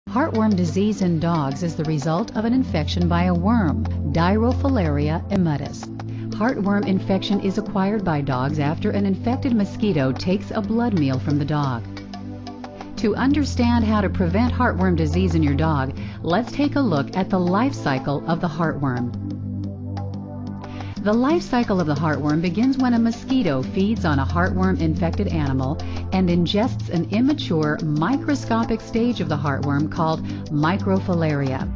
Heartworm disease in dogs is the result of an infection by a worm, Dirofilaria immitis. Heartworm infection is acquired by dogs after an infected mosquito takes a blood meal from the dog. To understand how to prevent heartworm disease in your dog, let's take a look at the life cycle of the heartworm. The life cycle of the heartworm begins when a mosquito feeds on a heartworm-infected animal and ingests an immature, microscopic stage of the heartworm called microfilaria.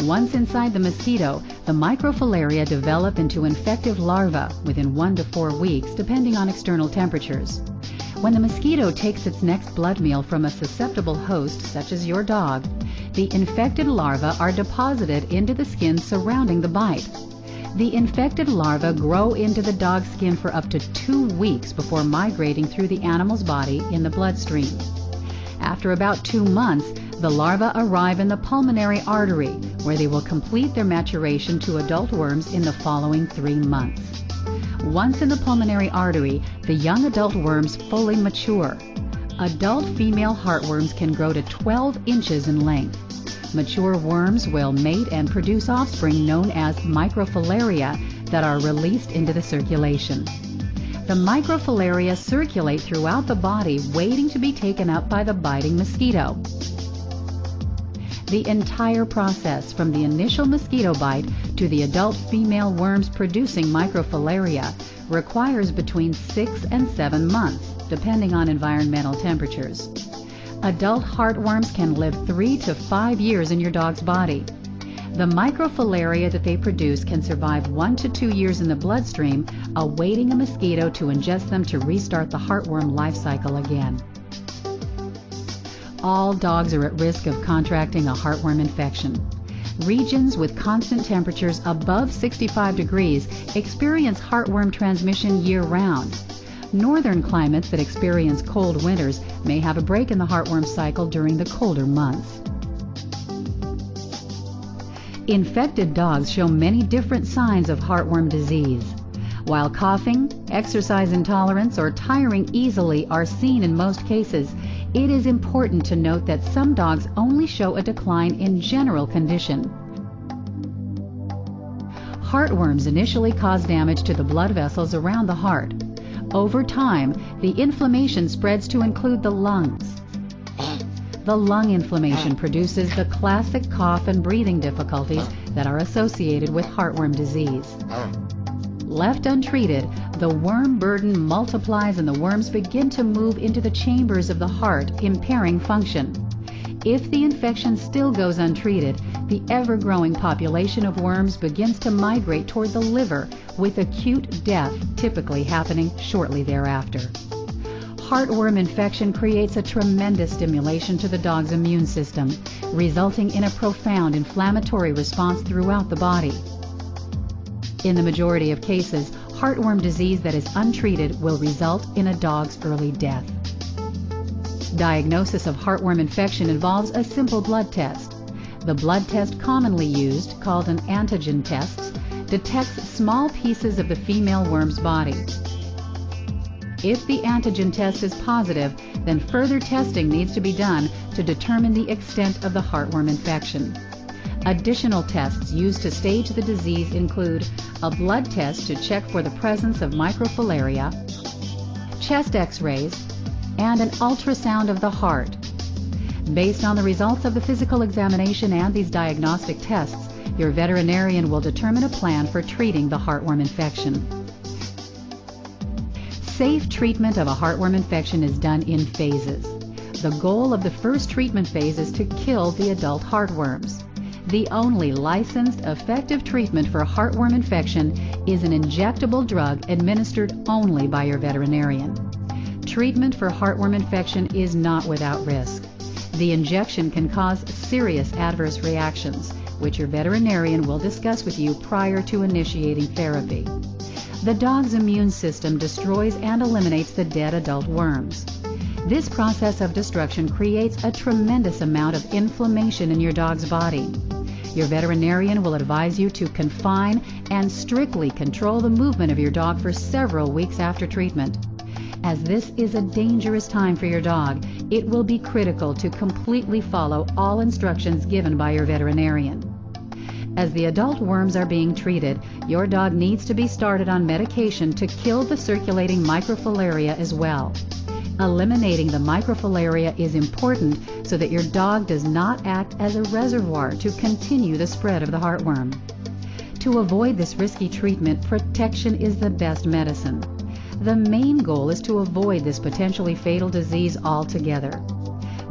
Once inside the mosquito, the microfilaria develop into infective larvae within 1 to 4 weeks, depending on external temperatures. When the mosquito takes its next blood meal from a susceptible host, such as your dog, the infected larvae are deposited into the skin surrounding the bite. The infected larvae grow into the dog's skin for up to 2 weeks before migrating through the animal's body in the bloodstream. After about 2 months, the larvae arrive in the pulmonary artery, where they will complete their maturation to adult worms in the following 3 months. Once in the pulmonary artery, the young adult worms fully mature. Adult female heartworms can grow to 12 inches in length. Mature worms will mate and produce offspring known as microfilaria that are released into the circulation. The microfilaria circulate throughout the body, waiting to be taken up by the biting mosquito. The entire process, from the initial mosquito bite to the adult female worms producing microfilaria, requires between 6 and 7 months, depending on environmental temperatures. Adult heartworms can live 3 to 5 years in your dog's body. The microfilaria that they produce can survive 1 to 2 years in the bloodstream, awaiting a mosquito to ingest them to restart the heartworm life cycle again. All dogs are at risk of contracting a heartworm infection. Regions with constant temperatures above 65 degrees experience heartworm transmission year-round. Northern climates that experience cold winters may have a break in the heartworm cycle during the colder months. Infected dogs show many different signs of heartworm disease. While coughing, exercise intolerance, or tiring easily are seen in most cases, it is important to note that some dogs only show a decline in general condition. Heartworms initially cause damage to the blood vessels around the heart. Over time, the inflammation spreads to include the lungs. The lung inflammation produces the classic cough and breathing difficulties that are associated with heartworm disease. Left untreated, the worm burden multiplies and the worms begin to move into the chambers of the heart, impairing function. If the infection still goes untreated, the ever-growing population of worms begins to migrate toward the liver, with acute death typically happening shortly thereafter. Heartworm infection creates a tremendous stimulation to the dog's immune system, resulting in a profound inflammatory response throughout the body. In the majority of cases, heartworm disease that is untreated will result in a dog's early death. Diagnosis of heartworm infection involves a simple blood test. The blood test commonly used, called an antigen test, detects small pieces of the female worm's body. If the antigen test is positive, then further testing needs to be done to determine the extent of the heartworm infection. Additional tests used to stage the disease include a blood test to check for the presence of microfilaria, chest x-rays, and an ultrasound of the heart. Based on the results of the physical examination and these diagnostic tests, your veterinarian will determine a plan for treating the heartworm infection. Safe treatment of a heartworm infection is done in phases. The goal of the first treatment phase is to kill the adult heartworms. The only licensed, effective treatment for heartworm infection is an injectable drug administered only by your veterinarian. Treatment for heartworm infection is not without risk. The injection can cause serious adverse reactions, which your veterinarian will discuss with you prior to initiating therapy. The dog's immune system destroys and eliminates the dead adult worms. This process of destruction creates a tremendous amount of inflammation in your dog's body. Your veterinarian will advise you to confine and strictly control the movement of your dog for several weeks after treatment. As this is a dangerous time for your dog, it will be critical to completely follow all instructions given by your veterinarian. As the adult worms are being treated, your dog needs to be started on medication to kill the circulating microfilaria as well. Eliminating the microfilaria is important so that your dog does not act as a reservoir to continue the spread of the heartworm. To avoid this risky treatment, protection is the best medicine. The main goal is to avoid this potentially fatal disease altogether.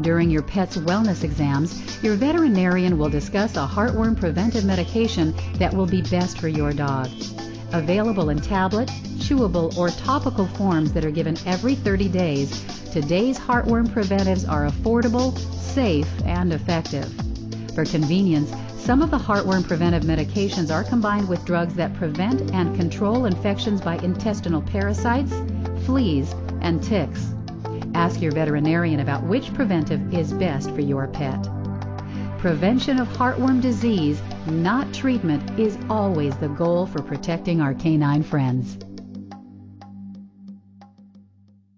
During your pet's wellness exams, your veterinarian will discuss a heartworm preventive medication that will be best for your dog. Available in tablet, chewable, or topical forms that are given every 30 days, today's heartworm preventives are affordable, safe, and effective. For convenience, some of the heartworm preventive medications are combined with drugs that prevent and control infections by intestinal parasites, fleas, and ticks. Ask your veterinarian about which preventive is best for your pet. Prevention of heartworm disease, not treatment, is always the goal for protecting our canine friends.